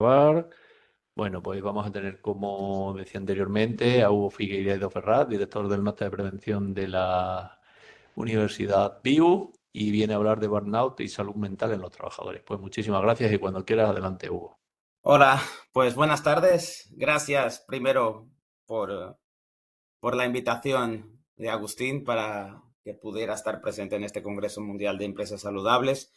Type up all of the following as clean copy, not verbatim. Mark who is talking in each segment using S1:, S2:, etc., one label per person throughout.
S1: Grabar. Bueno, pues vamos a tener, como decía anteriormente, a Hugo Figueiredo Ferraz, director del Máster de Prevención de la Universidad BIU, y viene a hablar de burnout y salud mental en los trabajadores. Pues muchísimas gracias y cuando quieras, adelante, Hugo.
S2: Hola, pues buenas tardes. Gracias primero por, eh, por la invitación de Agustín para que pudiera estar presente en este Congreso Mundial de Empresas Saludables.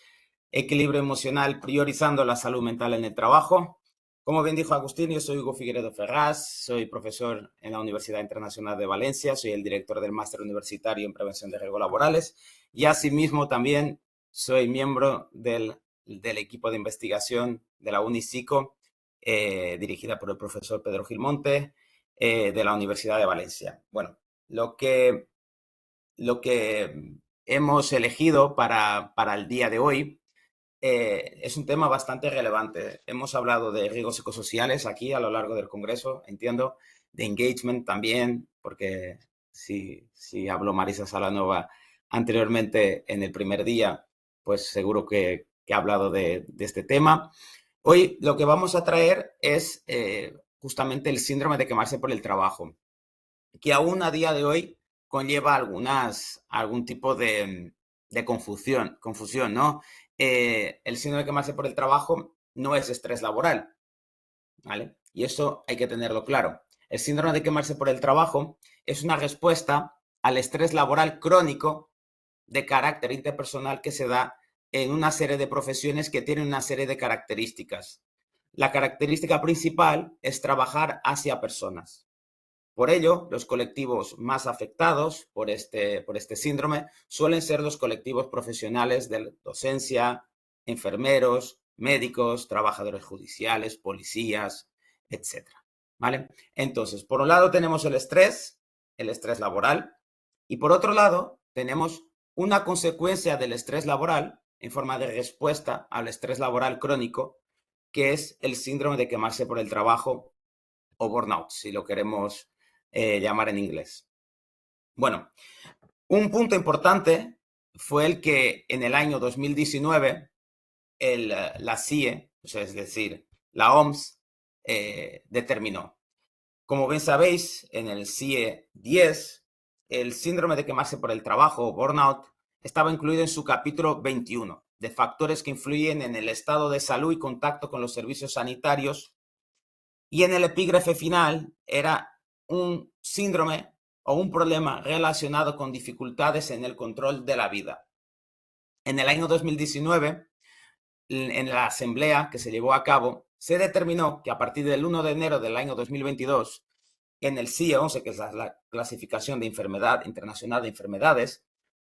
S2: Equilibrio emocional priorizando la salud mental en el trabajo. Como bien dijo Agustín, yo soy Hugo Figueredo Ferraz, soy profesor en la Universidad Internacional de Valencia, soy el director del Máster Universitario en Prevención de Riesgos Laborales y asimismo también soy miembro del equipo de investigación de la UNICICO, dirigida por el profesor Pedro Gilmonte, de la Universidad de Valencia. Bueno, lo que, lo que hemos elegido para el día de hoy es un tema bastante relevante. Hemos hablado de riesgos psicosociales aquí a lo largo del Congreso, entiendo, de engagement también, porque si habló Marisa Salanova anteriormente en el primer día, pues seguro que ha hablado de este tema. Hoy lo que vamos a traer es justamente el síndrome de quemarse por el trabajo, que aún a día de hoy conlleva algún tipo de confusión, ¿no? El síndrome de quemarse por el trabajo no es estrés laboral, ¿vale? Y eso hay que tenerlo claro. El síndrome de quemarse por el trabajo es una respuesta al estrés laboral crónico de carácter interpersonal que se da en una serie de profesiones que tienen una serie de características. La característica principal es trabajar hacia personas. Por ello, los colectivos más afectados por este síndrome suelen ser los colectivos profesionales de docencia, enfermeros, médicos, trabajadores judiciales, policías, etcétera. ¿Vale? Entonces, por un lado tenemos el estrés laboral, y por otro lado tenemos una consecuencia del estrés laboral en forma de respuesta al estrés laboral crónico, que es el síndrome de quemarse por el trabajo o burnout, si lo queremos llamar en inglés. Bueno, un punto importante fue el que en el año 2019 la CIE, o sea, es decir, la OMS, determinó. Como bien sabéis, en el CIE 10, el síndrome de quemarse por el trabajo o burnout estaba incluido en su capítulo 21 de factores que influyen en el estado de salud y contacto con los servicios sanitarios, y en el epígrafe final era un síndrome o un problema relacionado con dificultades en el control de la vida. En el año 2019, en la asamblea que se llevó a cabo, se determinó que a partir del 1 de enero del año 2022, en el CIE 11, que es la clasificación de enfermedad internacional de enfermedades,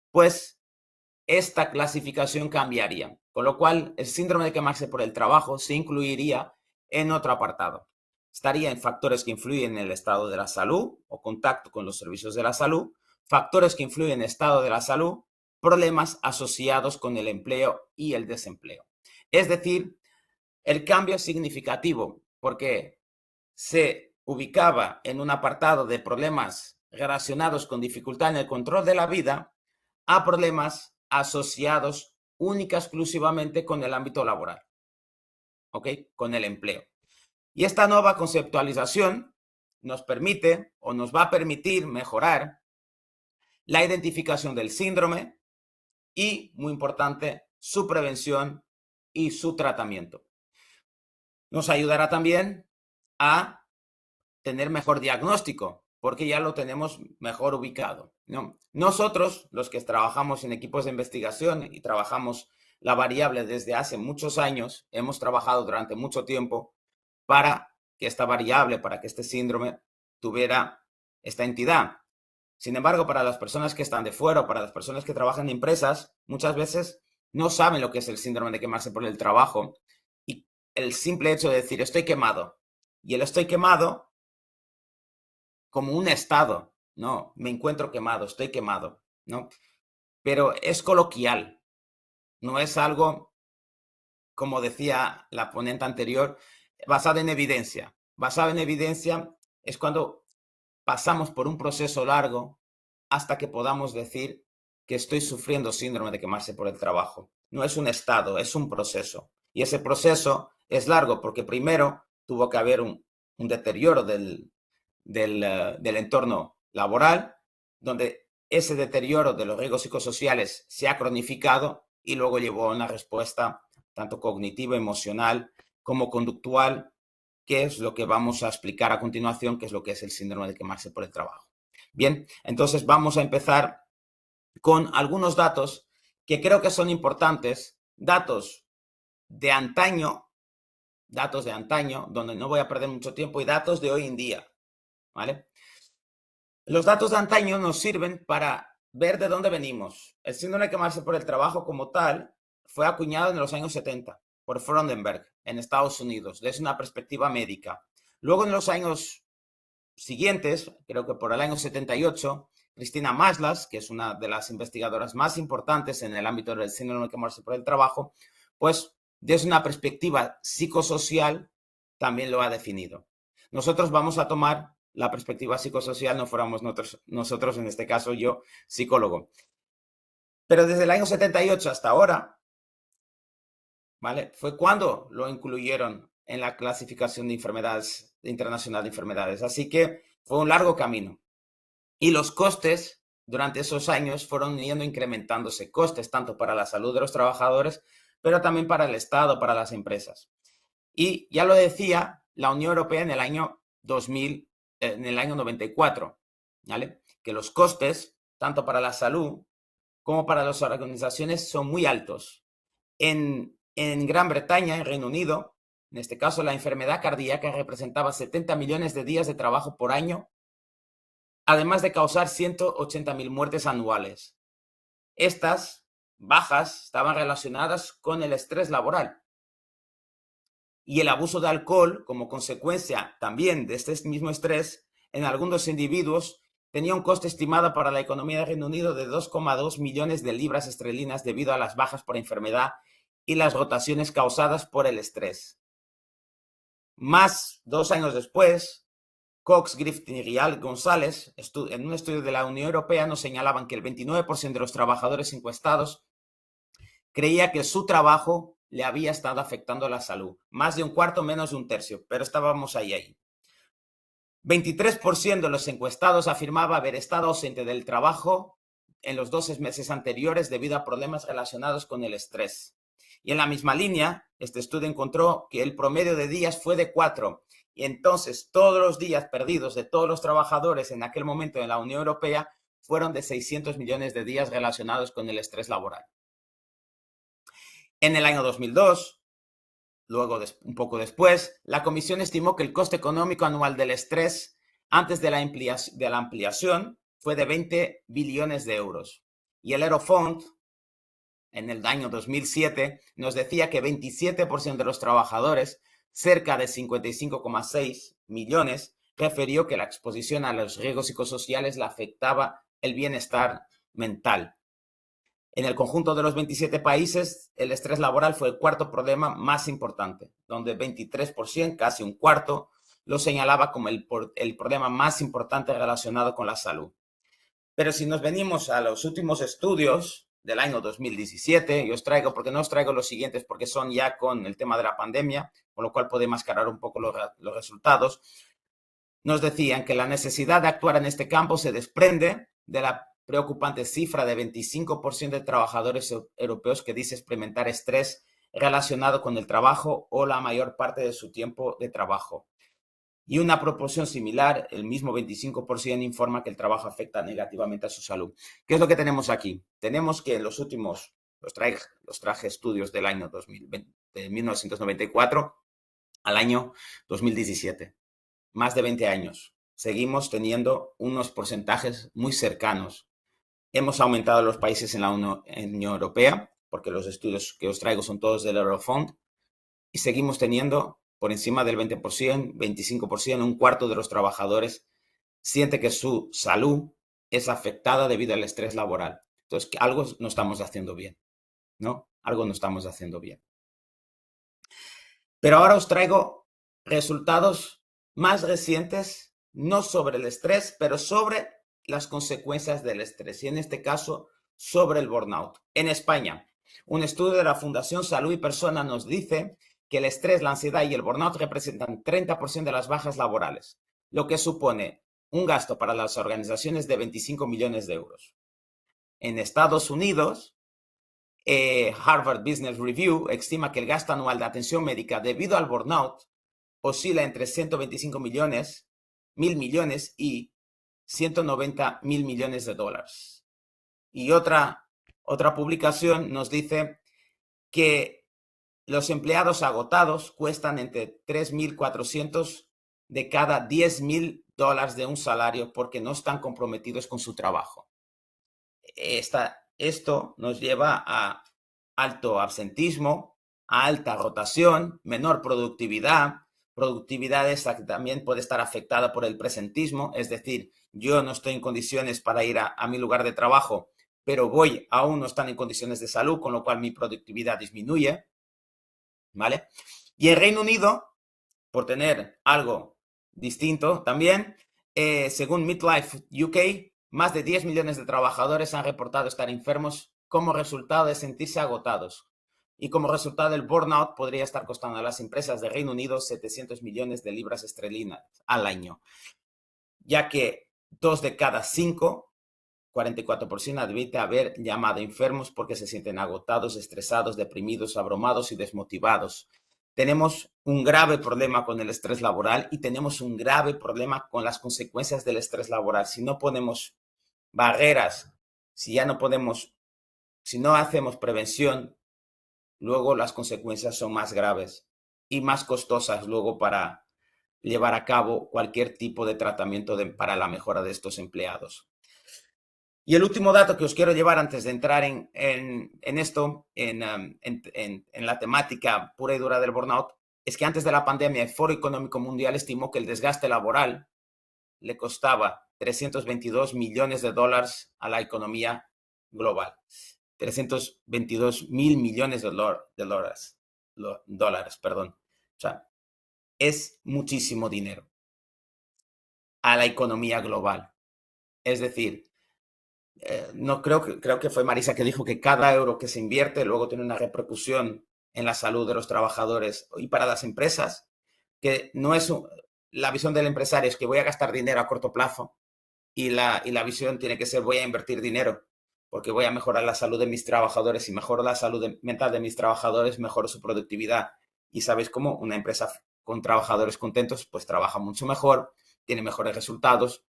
S2: pues esta clasificación cambiaría, con lo cual el síndrome de quemarse por el trabajo se incluiría en otro apartado. Estaría en factores que influyen en el estado de la salud o contacto con los servicios de la salud, factores que influyen en el estado de la salud, problemas asociados con el empleo y el desempleo. Es decir, el cambio es significativo porque se ubicaba en un apartado de problemas relacionados con dificultad en el control de la vida a problemas asociados única y exclusivamente con el ámbito laboral, ¿ok? Con el empleo. Y esta nueva conceptualización nos permite o nos va a permitir mejorar la identificación del síndrome y, muy importante, su prevención y su tratamiento. Nos ayudará también a tener mejor diagnóstico, porque ya lo tenemos mejor ubicado, ¿no? Nosotros, los que trabajamos en equipos de investigación y trabajamos la variable desde hace muchos años, hemos trabajado durante mucho tiempo para que esta variable, para que este síndrome tuviera esta entidad. Sin embargo, para las personas que están de fuera o para las personas que trabajan en empresas, muchas veces no saben lo que es el síndrome de quemarse por el trabajo, y el simple hecho de decir estoy quemado, y el estoy quemado como un estado, ¿no? Me encuentro quemado, estoy quemado, ¿no? Pero es coloquial, no es algo, como decía la ponente anterior, basado en evidencia. Basado en evidencia es cuando pasamos por un proceso largo hasta que podamos decir que estoy sufriendo síndrome de quemarse por el trabajo. No es un estado, es un proceso. Y ese proceso es largo porque primero tuvo que haber un deterioro del entorno laboral, donde ese deterioro de los riesgos psicosociales se ha cronificado y luego llevó a una respuesta tanto cognitiva, emocional como conductual, que es lo que vamos a explicar a continuación, que es lo que es el síndrome de quemarse por el trabajo. Bien, entonces vamos a empezar con algunos datos que creo que son importantes, datos de antaño, donde no voy a perder mucho tiempo, y datos de hoy en día, ¿vale? Los datos de antaño nos sirven para ver de dónde venimos. El síndrome de quemarse por el trabajo como tal fue acuñado en los años 70 por Freudenberg en Estados Unidos, desde una perspectiva médica. Luego en los años siguientes, creo que por el año 78, Cristina Maslas, que es una de las investigadoras más importantes en el ámbito del síndrome de quemarse por el trabajo, pues desde una perspectiva psicosocial también lo ha definido. Nosotros vamos a tomar la perspectiva psicosocial, no fuéramos nosotros, en este caso yo, psicólogo. Pero desde el año 78 hasta ahora, ¿vale? Fue cuando lo incluyeron en la clasificación de enfermedades internacional de enfermedades. Así que fue un largo camino. Y los costes durante esos años fueron yendo incrementándose. Costes tanto para la salud de los trabajadores, pero también para el Estado, para las empresas. Y ya lo decía la Unión Europea en el año 2000, en el año 94, ¿vale? Que los costes, tanto para la salud como para las organizaciones, son muy altos. En Gran Bretaña, en Reino Unido, en este caso la enfermedad cardíaca representaba 70 millones de días de trabajo por año, además de causar 180.000 muertes anuales. Estas bajas estaban relacionadas con el estrés laboral y el abuso de alcohol, como consecuencia también de este mismo estrés, en algunos individuos tenía un coste estimado para la economía del Reino Unido de 2,2 millones de libras esterlinas debido a las bajas por enfermedad y las rotaciones causadas por el estrés. Más 2 años después, Cox, Griffin y Rial González, en un estudio de la Unión Europea, nos señalaban que el 29% de los trabajadores encuestados creía que su trabajo le había estado afectando la salud. Más de un cuarto, menos de un tercio, pero estábamos ahí. 23% de los encuestados afirmaba haber estado ausente del trabajo en los 12 meses anteriores debido a problemas relacionados con el estrés. Y en la misma línea, este estudio encontró que el promedio de días fue de 4. Y entonces todos los días perdidos de todos los trabajadores en aquel momento en la Unión Europea fueron de 600 millones de días relacionados con el estrés laboral. En el año 2002, luego un poco después, la Comisión estimó que el coste económico anual del estrés antes de la ampliación fue de 20 billones de euros. Y el Eurofond, en el año 2007, nos decía que 27% de los trabajadores, cerca de 55,6 millones, refirió que la exposición a los riesgos psicosociales le afectaba el bienestar mental. En el conjunto de los 27 países, el estrés laboral fue el cuarto problema más importante, donde 23%, casi un cuarto, lo señalaba como el problema más importante relacionado con la salud. Pero si nos venimos a los últimos estudios del año 2017, porque no os traigo los siguientes porque son ya con el tema de la pandemia, con lo cual puede mascarar un poco los resultados, nos decían que la necesidad de actuar en este campo se desprende de la preocupante cifra de 25% de trabajadores europeos que dice experimentar estrés relacionado con el trabajo o la mayor parte de su tiempo de trabajo. Y una proporción similar, el mismo 25%, informa que el trabajo afecta negativamente a su salud. ¿Qué es lo que tenemos aquí? Tenemos que en los últimos, los traje estudios del año 2020, de 1994 al año 2017. Más de 20 años. Seguimos teniendo unos porcentajes muy cercanos. Hemos aumentado los países en la Unión Europea, porque los estudios que os traigo son todos del Eurofond, y seguimos teniendo por encima del 20%, 25%, un cuarto de los trabajadores siente que su salud es afectada debido al estrés laboral. Entonces, algo no estamos haciendo bien, ¿no? Algo no estamos haciendo bien. Pero ahora os traigo resultados más recientes, no sobre el estrés, pero sobre las consecuencias del estrés, y en este caso, sobre el burnout. En España, Un estudio de la Fundación Salud y Persona nos dice que el estrés, la ansiedad y el burnout representan 30% de las bajas laborales, lo que supone un gasto para las organizaciones de 25 millones de euros. En Estados Unidos, Harvard Business Review estima que el gasto anual de atención médica debido al burnout oscila entre 125 millones, mil millones y 190 mil millones de dólares. Y otra publicación nos dice que los empleados agotados cuestan entre 3.400 de cada 10.000 dólares de un salario porque no están comprometidos con su trabajo. Esto nos lleva a alto absentismo, a alta rotación, menor productividad. Productividad esta que también puede estar afectada por el presentismo, es decir, yo no estoy en condiciones para ir a mi lugar de trabajo, pero aún no están en condiciones de salud, con lo cual mi productividad disminuye, ¿vale? Y en Reino Unido, por tener algo distinto también, según Midlife UK, más de 10 millones de trabajadores han reportado estar enfermos como resultado de sentirse agotados. Y como resultado del burnout podría estar costando a las empresas de Reino Unido 700 millones de libras esterlinas al año, ya que 2 de cada 5, 44%, admite haber llamado enfermos porque se sienten agotados, estresados, deprimidos, abrumados y desmotivados. Tenemos un grave problema con el estrés laboral y tenemos un grave problema con las consecuencias del estrés laboral. Si no ponemos barreras, si no hacemos prevención, luego las consecuencias son más graves y más costosas luego para llevar a cabo cualquier tipo de tratamiento para la mejora de estos empleados. Y el último dato que os quiero llevar antes de entrar en la temática pura y dura del burnout, es que antes de la pandemia el Foro Económico Mundial estimó que el desgaste laboral le costaba 322 millones de dólares a la economía global. 322 mil millones de dólares, perdón. O sea, es muchísimo dinero a la economía global. Es decir, no creo que fue Marisa que dijo que cada euro que se invierte luego tiene una repercusión en la salud de los trabajadores y para las empresas, que no es la visión del empresario es que voy a gastar dinero a corto plazo y la visión tiene que ser voy a invertir dinero porque voy a mejorar la salud de mis trabajadores y mejoro la salud mental de mis trabajadores, mejoro su productividad. Y sabéis cómo una empresa con trabajadores contentos pues trabaja mucho mejor, tiene mejores resultados,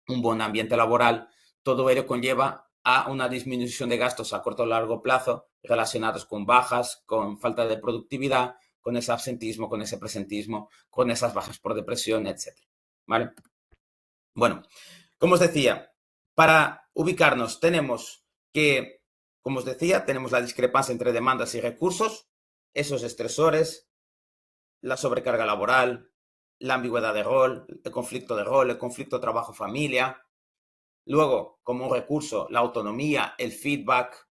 S2: un buen ambiente laboral. Todo ello conlleva a una disminución de gastos a corto o largo plazo relacionados con bajas, con falta de productividad, con ese absentismo, con ese presentismo, con esas bajas por depresión, etc. ¿Vale? Bueno, como os decía, para ubicarnos tenemos que, como os decía, tenemos la discrepancia entre demandas y recursos, esos estresores, la sobrecarga laboral, la ambigüedad de rol, el conflicto trabajo-familia. Luego, como recurso, la autonomía, el feedback,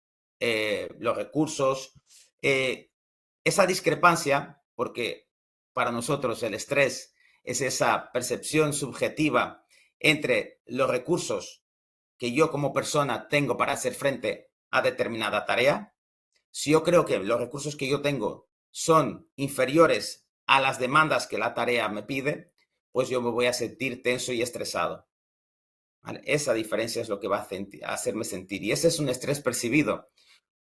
S2: los recursos. Esa discrepancia, porque para nosotros el estrés es esa percepción subjetiva entre los recursos que yo como persona tengo para hacer frente a determinada tarea. Si yo creo que los recursos que yo tengo son inferiores a las demandas que la tarea me pide, pues yo me voy a sentir tenso y estresado. ¿Vale? Esa diferencia es lo que va a hacerme sentir. Y ese es un estrés percibido,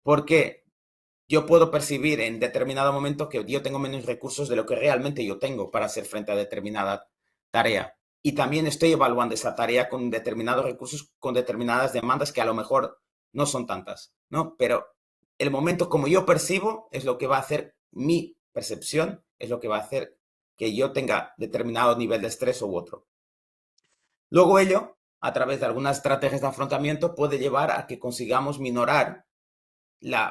S2: porque yo puedo percibir en determinado momento que yo tengo menos recursos de lo que realmente yo tengo para hacer frente a determinada tarea. Y también estoy evaluando esa tarea con determinados recursos, con determinadas demandas que a lo mejor no son tantas, ¿no? Pero el momento como yo percibo es lo que va a hacer mi percepción, es lo que va a hacer que yo tenga determinado nivel de estrés u otro. Luego ello, a través de algunas estrategias de afrontamiento, puede llevar a que consigamos minorar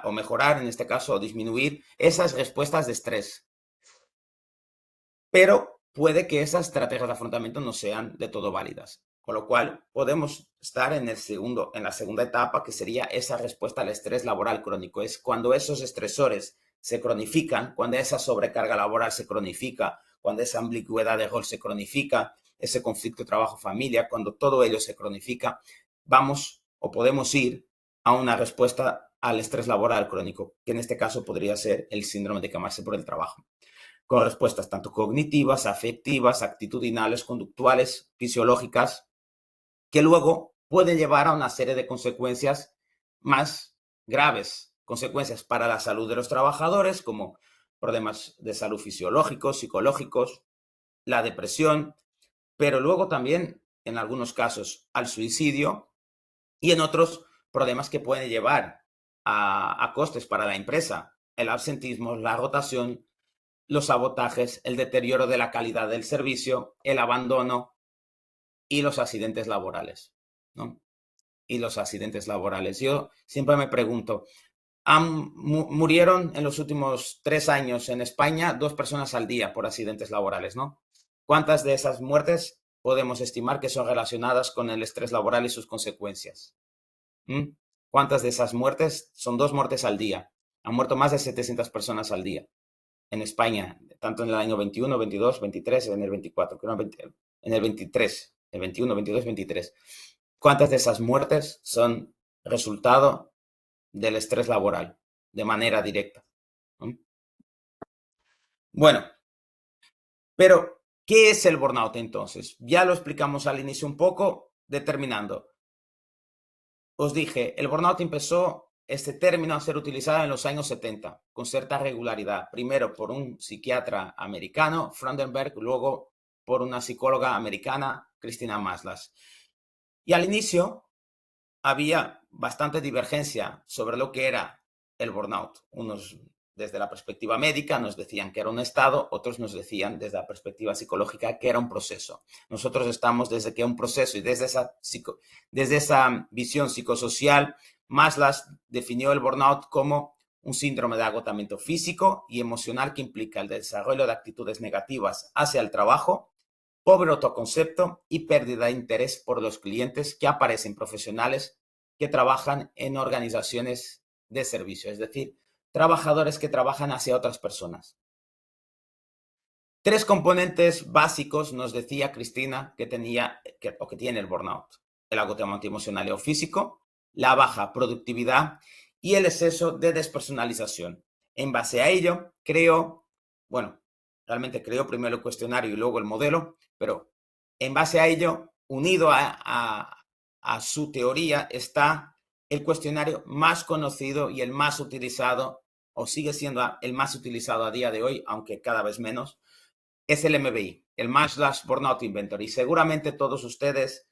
S2: o mejorar, en este caso, o disminuir esas respuestas de estrés. Pero puede que esas estrategias de afrontamiento no sean de todo válidas. Con lo cual, podemos estar en la segunda etapa, que sería esa respuesta al estrés laboral crónico. Es cuando esos estresores se cronifican, cuando esa sobrecarga laboral se cronifica, cuando esa ambigüedad de rol se cronifica, ese conflicto trabajo-familia, cuando todo ello se cronifica, vamos o podemos ir a una respuesta al estrés laboral crónico, que en este caso podría ser el síndrome de quemarse por el trabajo, con respuestas tanto cognitivas, afectivas, actitudinales, conductuales, fisiológicas, que luego pueden llevar a una serie de consecuencias más graves, consecuencias para la salud de los trabajadores, como problemas de salud fisiológicos, psicológicos, la depresión, pero luego también, en algunos casos, al suicidio y en otros problemas que pueden llevar a costes para la empresa, el absentismo, la rotación, los sabotajes, el deterioro de la calidad del servicio, el abandono y los accidentes laborales, ¿no? Y los accidentes laborales. Yo siempre me pregunto, murieron en los últimos 3 años en España 2 personas al día por accidentes laborales, ¿no? ¿Cuántas de esas muertes podemos estimar que son relacionadas con el estrés laboral y sus consecuencias? ¿Mm? ¿Cuántas de esas muertes son 2 muertes al día? Han muerto más de 700 personas al día en España, tanto en el año 21, 22, 23, en el 24, creo en el 23, el 21, 22, 23. ¿Cuántas de esas muertes son resultado del estrés laboral de manera directa? ¿No? Bueno, pero ¿qué es el burnout entonces? Ya lo explicamos al inicio un poco, determinando. Os dije, el burnout empezó este término a ser utilizado en los años 70 con cierta regularidad. Primero por un psiquiatra americano, Freudenberg, luego por una psicóloga americana, Christina Maslas. Y al inicio había bastante divergencia sobre lo que era el burnout. Unos desde la perspectiva médica nos decían que era un estado, otros nos decían desde la perspectiva psicológica que era un proceso. Nosotros estamos desde que es un proceso y desde esa visión psicosocial, Maslas definió el burnout como un síndrome de agotamiento físico y emocional que implica el desarrollo de actitudes negativas hacia el trabajo, pobre autoconcepto y pérdida de interés por los clientes que aparecen profesionales que trabajan en organizaciones de servicio, es decir, trabajadores que trabajan hacia otras personas. 3 componentes básicos nos decía Cristina que tiene el burnout: el agotamiento emocional y o físico, la baja productividad y el exceso de despersonalización. En base a ello, realmente creó primero el cuestionario y luego el modelo, pero en base a ello, unido a su teoría, está el cuestionario más conocido y el más utilizado, o sigue siendo el más utilizado a día de hoy, aunque cada vez menos, es el MBI, el Maslow Burnout Inventory. Y seguramente todos ustedes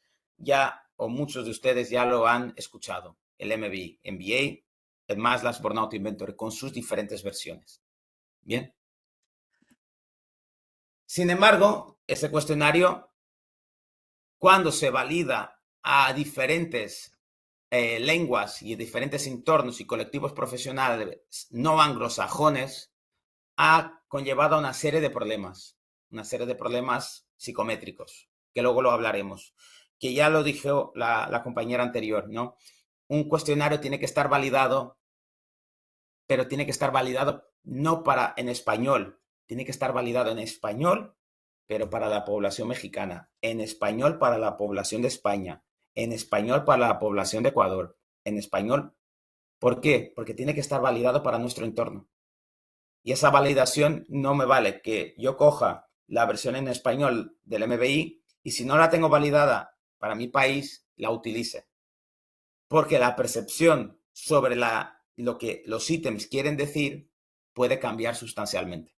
S2: o muchos de ustedes ya lo han escuchado. El MBI, MBA, el Maslow Burnout Inventory, con sus diferentes versiones. Bien. Sin embargo, ese cuestionario, cuando se valida a diferentes lenguas y diferentes entornos y colectivos profesionales no anglosajones, ha conllevado a una serie de problemas psicométricos, que luego lo hablaremos, que ya lo dijo la compañera anterior, ¿no? Un cuestionario tiene que estar validado, pero tiene que estar validado no en español, tiene que estar validado en español, pero para la población mexicana, en español para la población de España, en español para la población de Ecuador, en español. ¿Por qué? Porque tiene que estar validado para nuestro entorno. Y esa validación no me vale que yo coja la versión en español del MBI y si no la tengo validada para mi país, la utilice. Porque la percepción sobre lo que los ítems quieren decir puede cambiar sustancialmente.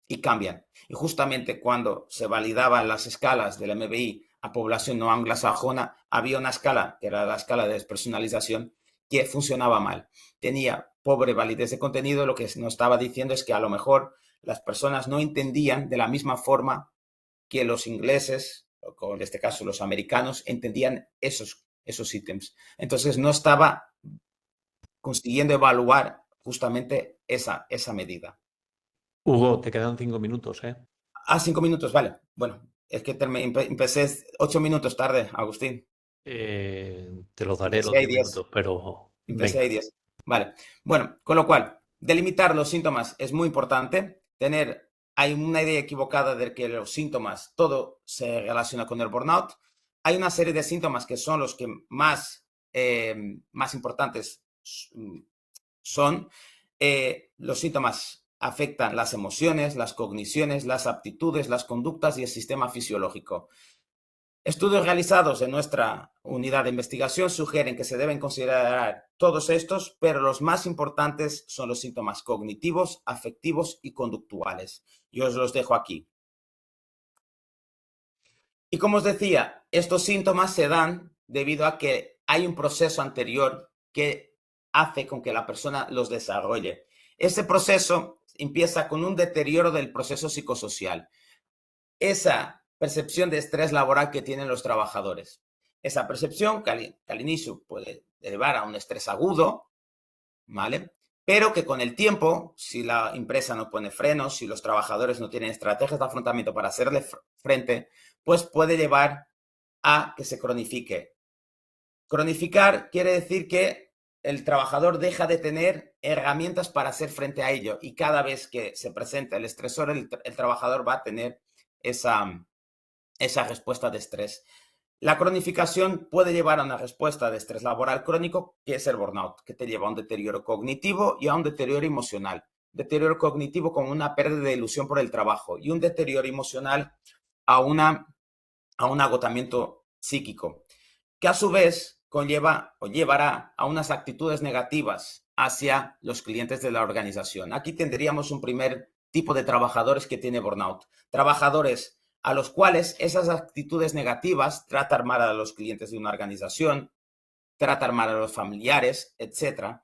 S2: Y cambian. Y justamente cuando se validaban las escalas del MBI a población no anglosajona, había una escala, que era la escala de despersonalización, que funcionaba mal. Tenía pobre validez de contenido. Lo que nos estaba diciendo es que a lo mejor las personas no entendían de la misma forma que los ingleses, o en este caso los americanos, entendían esos ítems. Entonces no estaba consiguiendo evaluar justamente esa medida.
S1: Hugo, te quedan 5 minutos, ¿eh?
S2: 5 minutos, vale. Bueno, es que empecé 8 minutos tarde, Agustín.
S1: Te los daré
S2: Empecé
S1: los
S2: ahí
S1: 10
S2: 10.
S1: minutos, pero
S2: Empecé ahí
S1: venga.
S2: 10. Vale. Bueno, con lo cual, delimitar los síntomas es muy importante. Hay una idea equivocada de que los síntomas, todo se relaciona con el burnout. Hay una serie de síntomas que son los que más importantes los síntomas afectan las emociones, las cogniciones, las aptitudes, las conductas y el sistema fisiológico. Estudios realizados en nuestra unidad de investigación sugieren que se deben considerar todos estos, pero los más importantes son los síntomas cognitivos, afectivos y conductuales. Yo os los dejo aquí. Y como os decía, estos síntomas se dan debido a que hay un proceso anterior que hace con que la persona los desarrolle. Ese proceso empieza con un deterioro del proceso psicosocial. Esa percepción de estrés laboral que tienen los trabajadores. Esa percepción que al inicio puede derivar a un estrés agudo, ¿vale? Pero que con el tiempo, si la empresa no pone frenos, si los trabajadores no tienen estrategias de afrontamiento para hacerle frente, pues puede llevar a que se cronifique. Cronificar quiere decir que el trabajador deja de tener herramientas para hacer frente a ello y cada vez que se presenta el estresor, el trabajador va a tener esa respuesta de estrés. La cronificación puede llevar a una respuesta de estrés laboral crónico, que es el burnout, que te lleva a un deterioro cognitivo y a un deterioro emocional. Deterioro cognitivo como una pérdida de ilusión por el trabajo y un deterioro emocional a un agotamiento psíquico, que a su vez conlleva o llevará a unas actitudes negativas hacia los clientes de la organización. Aquí tendríamos un primer tipo de trabajadores que tiene burnout. Trabajadores a los cuales esas actitudes negativas, tratar mal a los clientes de una organización, tratar mal a los familiares, etcétera,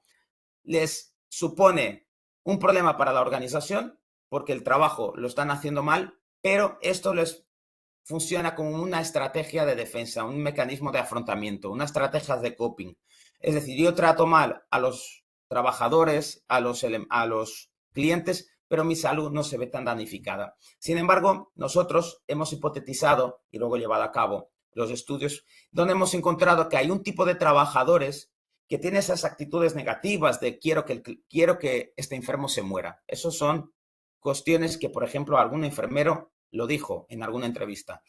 S2: les supone un problema para la organización porque el trabajo lo están haciendo mal, pero esto les funciona como una estrategia de defensa, un mecanismo de afrontamiento, una estrategia de coping. Es decir, yo trato mal a los trabajadores, a los clientes, pero mi salud no se ve tan damnificada. Sin embargo, nosotros hemos hipotetizado y luego llevado a cabo los estudios donde hemos encontrado que hay un tipo de trabajadores que tiene esas actitudes negativas de quiero que este enfermo se muera. Esos son cuestiones que, por ejemplo, algún enfermero lo dijo en alguna entrevista.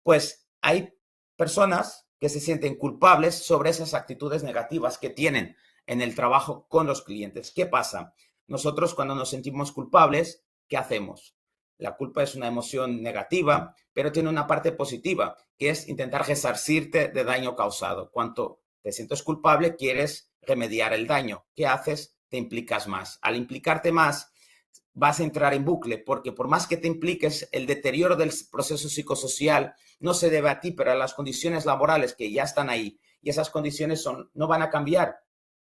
S2: Pues hay personas que se sienten culpables sobre esas actitudes negativas que tienen en el trabajo con los clientes. ¿Qué pasa? Nosotros cuando nos sentimos culpables, ¿qué hacemos? La culpa es una emoción negativa, pero tiene una parte positiva, que es intentar resarcirte de daño causado. Cuanto te sientes culpable, quieres remediar el daño. ¿Qué haces? Te implicas más. Al implicarte más, vas a entrar en bucle, porque por más que te impliques, el deterioro del proceso psicosocial no se debe a ti, pero a las condiciones laborales que ya están ahí. Y esas condiciones no van a cambiar,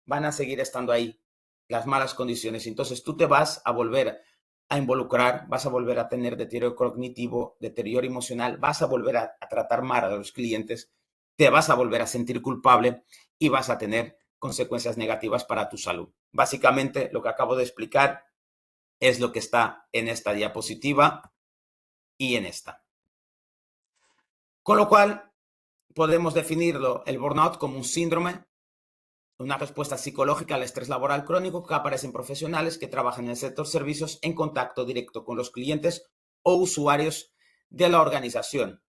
S2: van a seguir estando ahí, las malas condiciones. Entonces tú te vas a volver a involucrar, vas a volver a tener deterioro cognitivo, deterioro emocional, vas a volver a tratar mal a los clientes, te vas a volver a sentir culpable y vas a tener consecuencias negativas para tu salud. Básicamente, lo que acabo de explicar es lo que está en esta diapositiva y en esta. Con lo cual, podemos definirlo, el burnout, como un síndrome, una respuesta psicológica al estrés laboral crónico que aparece en profesionales que trabajan en el sector servicios en contacto directo con los clientes o usuarios de la organización,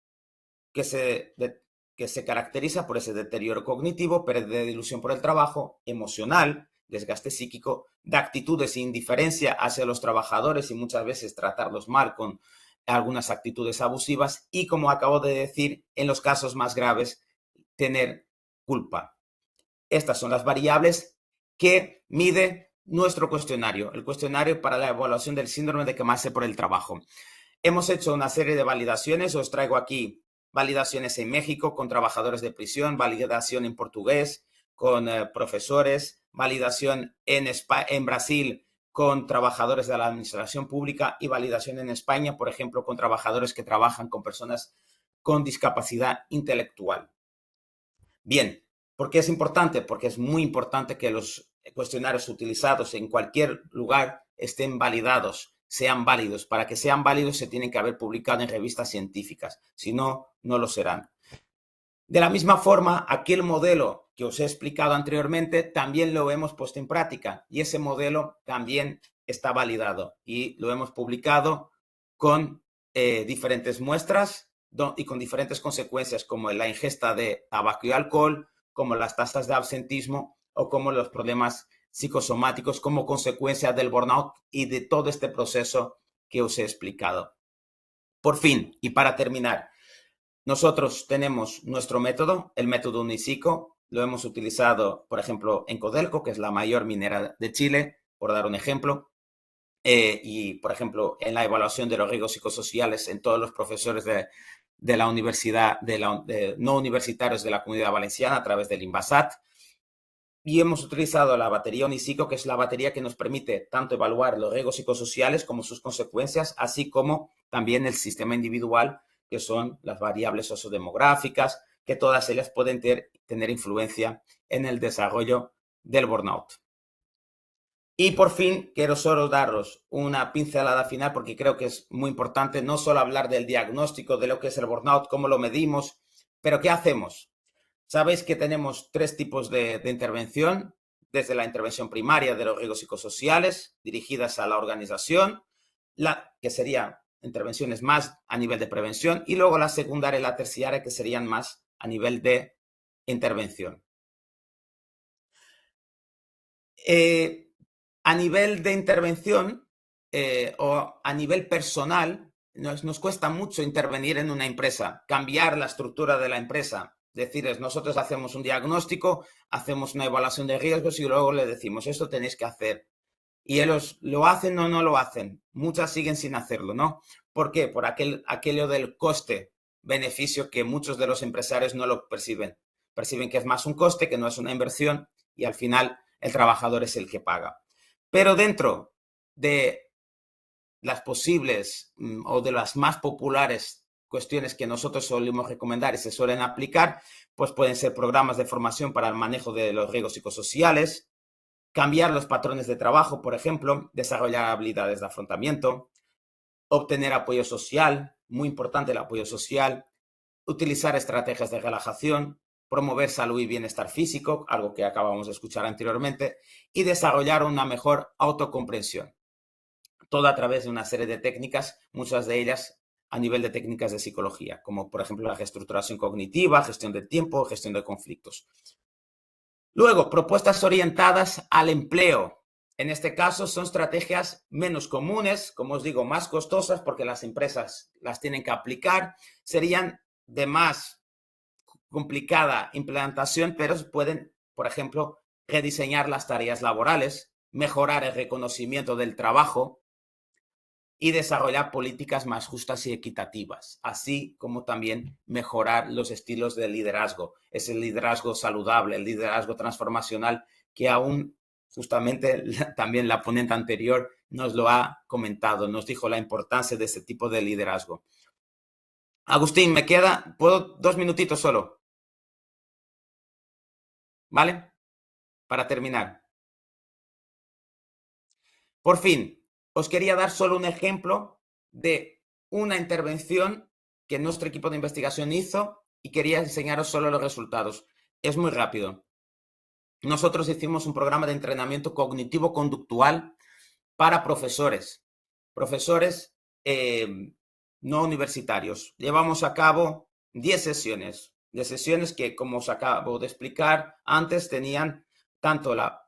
S2: que se caracteriza por ese deterioro cognitivo, pérdida de ilusión por el trabajo, emocional, desgaste psíquico, de actitudes e indiferencia hacia los trabajadores y muchas veces tratarlos mal con algunas actitudes abusivas y, como acabo de decir, en los casos más graves, tener culpa. Estas son las variables que mide nuestro cuestionario, el cuestionario para la evaluación del síndrome de quemarse por el trabajo. Hemos hecho una serie de validaciones, os traigo aquí validaciones en México con trabajadores de prisión, validación en portugués con profesores, validación en Brasil con trabajadores de la administración pública y validación en España, por ejemplo, con trabajadores que trabajan con personas con discapacidad intelectual. Bien, ¿por qué es importante? Porque es muy importante que los cuestionarios utilizados en cualquier lugar estén validados, sean válidos. Para que sean válidos se tienen que haber publicado en revistas científicas, si no, no lo serán. De la misma forma, aquel modelo que os he explicado anteriormente también lo hemos puesto en práctica y ese modelo también está validado y lo hemos publicado con diferentes muestras y con diferentes consecuencias como la ingesta de tabaco y alcohol, como las tasas de absentismo o como los problemas psicosomáticos como consecuencia del burnout y de todo este proceso que os he explicado. Por fin, y para terminar, nosotros tenemos nuestro método, el método Unipsico. Lo hemos utilizado, por ejemplo, en Codelco, que es la mayor minera de Chile, por dar un ejemplo. Y, por ejemplo, en la evaluación de los riesgos psicosociales en todos los profesores de la universidad, no universitarios de la Comunidad Valenciana a través del INVASAT. Y hemos utilizado la batería Unipsico, que es la batería que nos permite tanto evaluar los riesgos psicosociales como sus consecuencias, así como también el sistema individual, que son las variables sociodemográficas, que todas ellas pueden tener influencia en el desarrollo del burnout. Y por fin, quiero solo daros una pincelada final porque creo que es muy importante no solo hablar del diagnóstico de lo que es el burnout, cómo lo medimos, pero ¿qué hacemos? Sabéis que tenemos 3 tipos de intervención, desde la intervención primaria de los riesgos psicosociales dirigidas a la organización, que serían intervenciones más a nivel de prevención, y luego la secundaria y la terciaria, que serían más a nivel de intervención. A nivel de intervención o a nivel personal, nos cuesta mucho intervenir en una empresa, cambiar la estructura de la empresa. Decirles, nosotros hacemos un diagnóstico, hacemos una evaluación de riesgos y luego le decimos, esto tenéis que hacer. Y ellos lo hacen o no lo hacen. Muchas siguen sin hacerlo, ¿no? ¿Por qué? Por aquello del coste-beneficio que muchos de los empresarios no lo perciben. Perciben que es más un coste, que no es una inversión y al final el trabajador es el que paga. Pero dentro de las posibles o de las más populares cuestiones que nosotros solemos recomendar y se suelen aplicar, pues pueden ser programas de formación para el manejo de los riesgos psicosociales, cambiar los patrones de trabajo, por ejemplo, desarrollar habilidades de afrontamiento, obtener apoyo social, muy importante el apoyo social, utilizar estrategias de relajación, promover salud y bienestar físico, algo que acabamos de escuchar anteriormente, y desarrollar una mejor autocomprensión. Todo a través de una serie de técnicas, muchas de ellas a nivel de técnicas de psicología, como por ejemplo la reestructuración cognitiva, gestión del tiempo, gestión de conflictos. Luego, propuestas orientadas al empleo. En este caso son estrategias menos comunes, como os digo, más costosas porque las empresas las tienen que aplicar, serían de más complicada implementación, pero pueden, por ejemplo, rediseñar las tareas laborales, mejorar el reconocimiento del trabajo y desarrollar políticas más justas y equitativas, así como también mejorar los estilos de liderazgo. Es el liderazgo saludable, el liderazgo transformacional, que aún justamente también la ponente anterior nos lo ha comentado, nos dijo la importancia de ese tipo de liderazgo. Agustín, me queda, ¿puedo 2 minutitos solo? ¿Vale? Para terminar. Por fin, os quería dar solo un ejemplo de una intervención que nuestro equipo de investigación hizo y quería enseñaros solo los resultados. Es muy rápido. Nosotros hicimos un programa de entrenamiento cognitivo-conductual para profesores no universitarios. Llevamos a cabo 10 sesiones, que, como os acabo de explicar antes,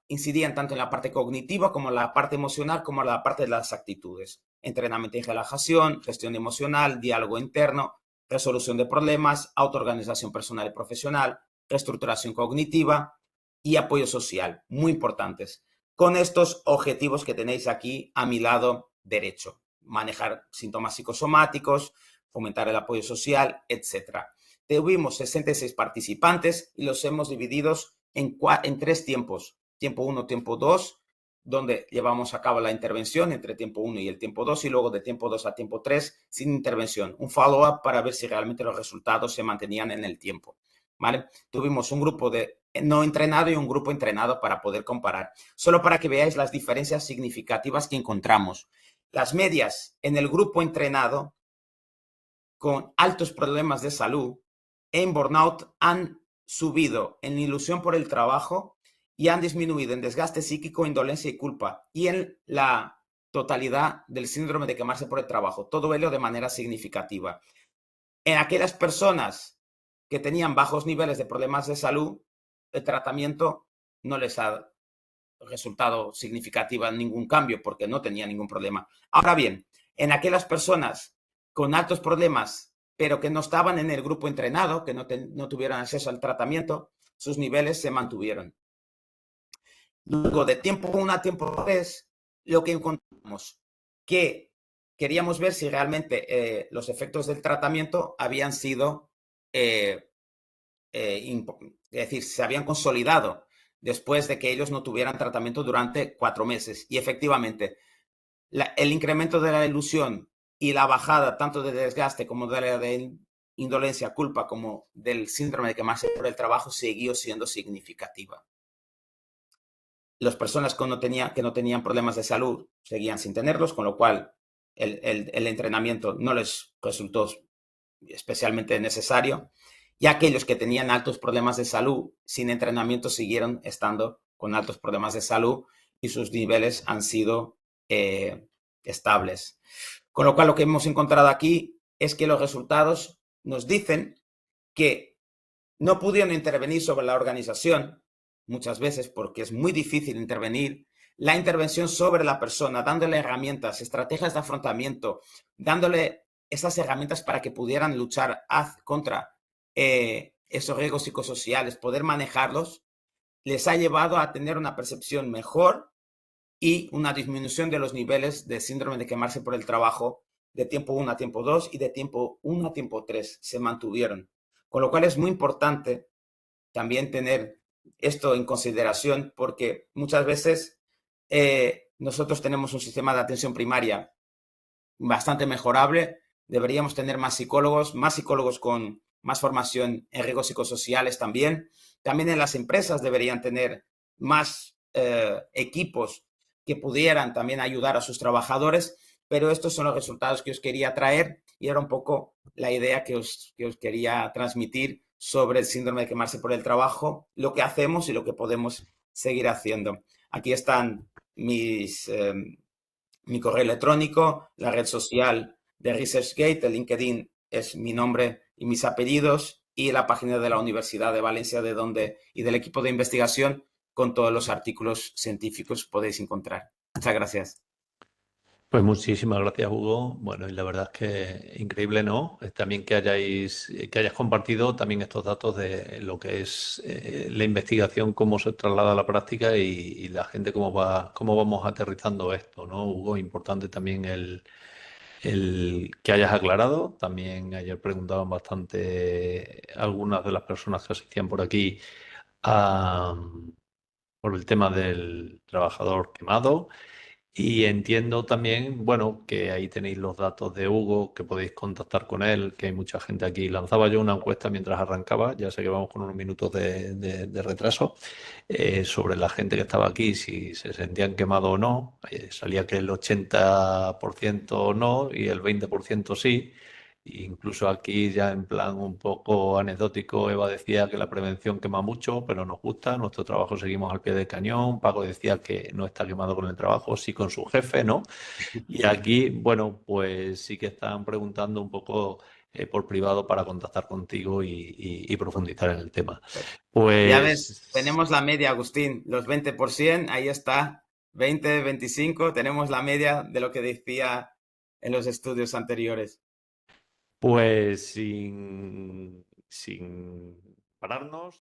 S2: incidían tanto en la parte cognitiva como en la parte emocional, como en la parte de las actitudes. Entrenamiento y relajación, gestión emocional, diálogo interno, resolución de problemas, autoorganización personal y profesional, reestructuración cognitiva y apoyo social, muy importantes. Con estos objetivos que tenéis aquí a mi lado derecho. Manejar síntomas psicosomáticos, fomentar el apoyo social, etc. Tuvimos 66 participantes y los hemos dividido en 3 tiempos. Tiempo 1, tiempo 2, donde llevamos a cabo la intervención entre tiempo 1 y el tiempo 2 y luego de tiempo 2 a tiempo 3 sin intervención. Un follow-up para ver si realmente los resultados se mantenían en el tiempo. ¿Vale? Tuvimos un grupo de no entrenado y un grupo entrenado para poder comparar. Solo para que veáis las diferencias significativas que encontramos. Las medias en el grupo entrenado con altos problemas de salud en burnout han subido en ilusión por el trabajo y han disminuido en desgaste psíquico, indolencia y culpa y en la totalidad del síndrome de quemarse por el trabajo. Todo ello de manera significativa. En aquellas personas que tenían bajos niveles de problemas de salud, el tratamiento no les ha resultado significativo en ningún cambio porque no tenía ningún problema. Ahora bien, en aquellas personas con altos problemas, pero que no estaban en el grupo entrenado, que no tuvieron acceso al tratamiento, sus niveles se mantuvieron. Luego de tiempo 1 a tiempo 3, lo que encontramos que queríamos ver si realmente los efectos del tratamiento habían sido, es decir, se habían consolidado después de que ellos no tuvieran tratamiento durante 4 meses. Y efectivamente, el incremento de la ilusión y la bajada tanto de desgaste como de la de indolencia, culpa, como del síndrome de quemarse por el trabajo siguió siendo significativa. Las personas que no tenían problemas de salud seguían sin tenerlos, con lo cual el entrenamiento no les resultó especialmente necesario. Y aquellos que tenían altos problemas de salud sin entrenamiento siguieron estando con altos problemas de salud y sus niveles han sido estables. Con lo cual lo que hemos encontrado aquí es que los resultados nos dicen que no pudieron intervenir sobre la organización muchas veces porque es muy difícil intervenir. La intervención sobre la persona, dándole herramientas, estrategias de afrontamiento, dándole esas herramientas para que pudieran luchar contra esos riesgos psicosociales, poder manejarlos, les ha llevado a tener una percepción mejor y una disminución de los niveles de síndrome de quemarse por el trabajo de tiempo 1 a tiempo 2 y de tiempo 1 a tiempo 3 se mantuvieron. Con lo cual es muy importante también tener esto en consideración porque muchas veces nosotros tenemos un sistema de atención primaria bastante mejorable. Deberíamos tener más psicólogos con más formación en riesgos psicosociales también. También en las empresas deberían tener más equipos que pudieran también ayudar a sus trabajadores, pero estos son los resultados que os quería traer y era un poco la idea que os quería transmitir sobre el síndrome de quemarse por el trabajo, lo que hacemos y lo que podemos seguir haciendo. Aquí están mi correo electrónico, la red social de ResearchGate, el LinkedIn es mi nombre y mis apellidos y la página de la Universidad de Valencia y del equipo de investigación con todos los artículos científicos podéis encontrar. Muchas gracias.
S1: Pues muchísimas gracias, Hugo. Bueno, y la verdad es que increíble, ¿no? También que hayas compartido también estos datos de lo que es la investigación, cómo se traslada a la práctica y la gente cómo vamos aterrizando esto, ¿no? Hugo, importante también el que hayas aclarado. También ayer preguntaban bastante algunas de las personas que asistían por aquí a- por el tema del trabajador quemado. Y entiendo también, bueno, que ahí tenéis los datos de Hugo, que podéis contactar con él, que hay mucha gente aquí. Lanzaba yo una encuesta mientras arrancaba, ya sé que vamos con unos minutos de retraso, sobre la gente que estaba aquí, si se sentían quemados o no. Salía que el 80% no y el 20% sí. Incluso aquí ya en plan un poco anecdótico, Eva decía que la prevención quema mucho, pero nos gusta, nuestro trabajo seguimos al pie del cañón. Paco decía que no está quemado con el trabajo, sí con su jefe, ¿no? Y aquí, bueno, pues sí que están preguntando un poco por privado para contactar contigo y profundizar en el tema.
S2: Ya ves,
S1: Pues,
S2: tenemos la media, Agustín, los 20%, ahí está, 20, 25, tenemos la media de lo que decía en los estudios anteriores.
S1: pues sin pararnos.